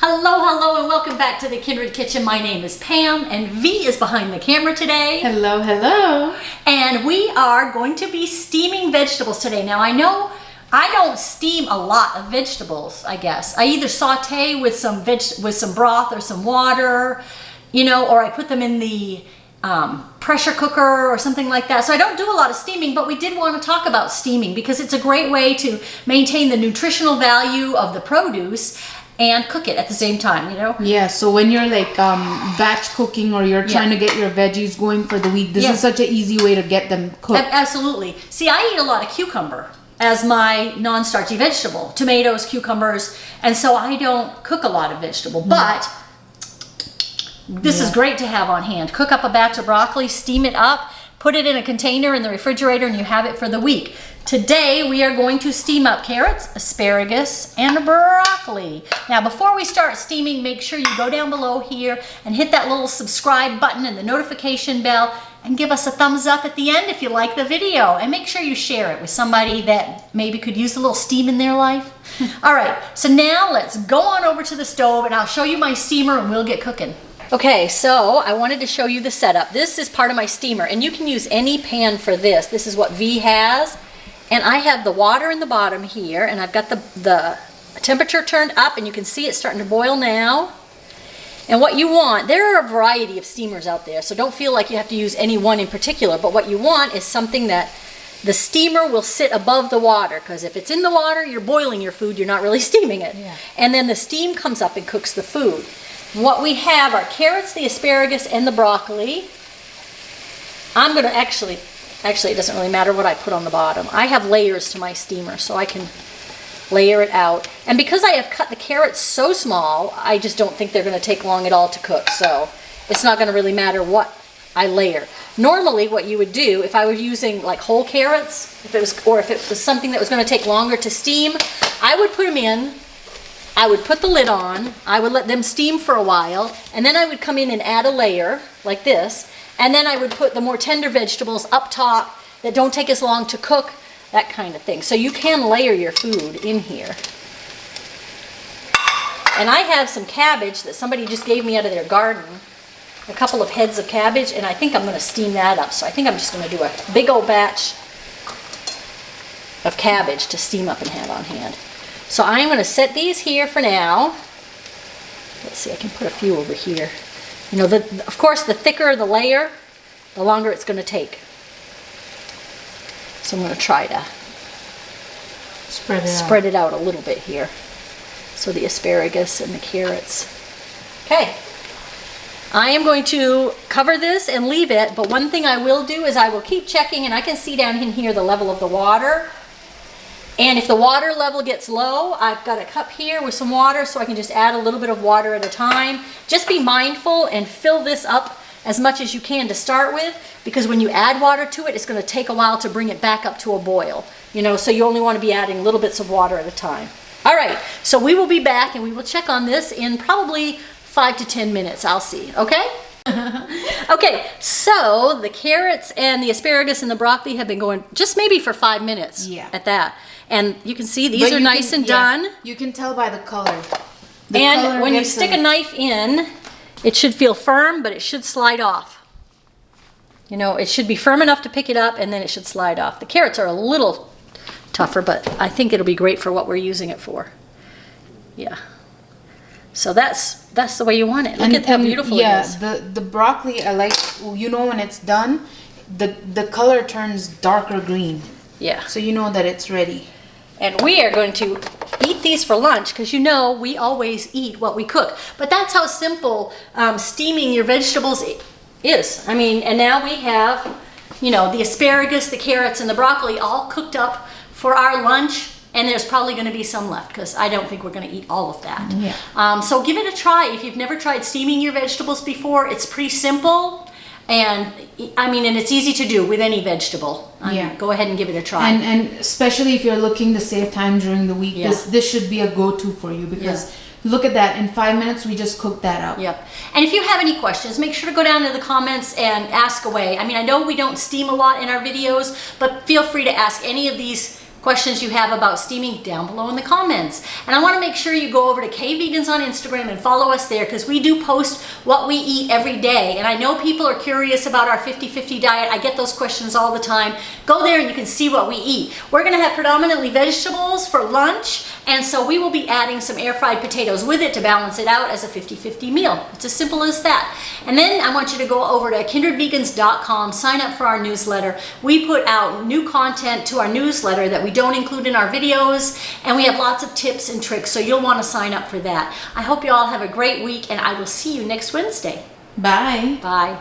Hello, and welcome back to the Kindred Kitchen. My name is Pam, and V is behind the camera today. Hello. And we are going to be steaming vegetables today. Now, I know I don't steam a lot of vegetables, I guess. I either saute with some broth or some water, or I put them in the pressure cooker or something like that. So I don't do a lot of steaming, but we did want to talk about steaming because it's a great way to maintain the nutritional value of the produce and cook it at the same time, Yeah, so when you're like batch cooking or you're trying to get your veggies going for the week, this is such an easy way to get them cooked. Absolutely. See, I eat a lot of cucumber as my non-starchy vegetable, tomatoes, cucumbers, and so I don't cook a lot of vegetable, but this is great to have on hand. Cook up a batch of broccoli, steam it up, put it in a container in the refrigerator, and you have it for the week. Today, we are going to steam up carrots, asparagus, and broccoli. Now, before we start steaming, make sure you go down below here and hit that little subscribe button and the notification bell and give us a thumbs up at the end if you like the video. And make sure you share it with somebody that maybe could use a little steam in their life. All right, so now let's go on over to the stove and I'll show you my steamer and we'll get cooking. Okay, so I wanted to show you the setup. This is part of my steamer, and you can use any pan for this. This is what V has, and I have the water in the bottom here, and I've got the temperature turned up, and you can see it starting to boil now. And what you want, there are a variety of steamers out there, so don't feel like you have to use any one in particular, but what you want is something that the steamer will sit above the water, because if it's in the water, you're boiling your food, you're not really steaming it. Yeah. And then the steam comes up and cooks the food. What we have are carrots, the asparagus, and the broccoli. I'm going to actually it doesn't really matter what I put on the bottom. I have layers to my steamer, so I can layer it out. And because I have cut the carrots so small, I just don't think they're going to take long at all to cook. So it's not going to really matter what I layer. Normally, what you would do, if I were using like whole carrots, if it was something that was going to take longer to steam, I would put them in. I would put the lid on, I would let them steam for a while, and then I would come in and add a layer like this, and then I would put the more tender vegetables up top that don't take as long to cook, that kind of thing. So you can layer your food in here. And I have some cabbage that somebody just gave me out of their garden, a couple of heads of cabbage, and I think I'm going to steam that up. So I think I'm just going to do a big old batch of cabbage to steam up and have on hand. So I'm going to set these here for now. Let's see, I can put a few over here. Of course, the thicker the layer, the longer it's going to take. So I'm going to try to spread it out a little bit here. So the asparagus and the carrots. Okay. I am going to cover this and leave it, but one thing I will do is I will keep checking, and I can see down in here the level of the water. And if the water level gets low, I've got a cup here with some water, so I can just add a little bit of water at a time. Just be mindful and fill this up as much as you can to start with, because when you add water to it, it's going to take a while to bring it back up to a boil. So you only want to be adding little bits of water at a time. All right, so we will be back and we will check on this in probably 5 to 10 minutes. I'll see, okay? Okay, so the carrots and the asparagus and the broccoli have been going just maybe for 5 minutes at that. And you can see these are nice and done. You can tell by the color. And when you stick a knife in, it should feel firm, but it should slide off. It should be firm enough to pick it up, and then it should slide off. The carrots are a little tougher, but I think it'll be great for what we're using it for. Yeah. So that's the way you want it. Look at how beautiful it is. Yeah, the broccoli, I like, when it's done, the color turns darker green. Yeah. So you know that it's ready. And we are going to eat these for lunch because we always eat what we cook. But that's how simple steaming your vegetables is. And now we have, the asparagus, the carrots, and the broccoli all cooked up for our lunch. And there's probably going to be some left because I don't think we're going to eat all of that. Yeah. So give it a try. If you've never tried steaming your vegetables before, it's pretty simple. And and it's easy to do with any vegetable. Go ahead and give it a try. And especially if you're looking to save time during the week, this should be a go-to for you because look at that. In 5 minutes, we just cooked that up. Yep. And if you have any questions, make sure to go down to the comments and ask away. I know we don't steam a lot in our videos, but feel free to ask any of these questions you have about steaming down below in the comments. And I want to make sure you go over to Vegans on Instagram and follow us there, because we do post what we eat every day. And I know people are curious about our 50-50 diet. I get those questions all the time. Go there and you can see what we eat. We're going to have predominantly vegetables for lunch, and so we will be adding some air fried potatoes with it to balance it out as a 50-50 meal. It's as simple as that. And then I want you to go over to kindredvegans.com, sign up for our newsletter. We put out new content to our newsletter that we don't include in our videos, and we have lots of tips and tricks, so you'll want to sign up for that. I hope you all have a great week, and I will see you next Wednesday. Bye. Bye.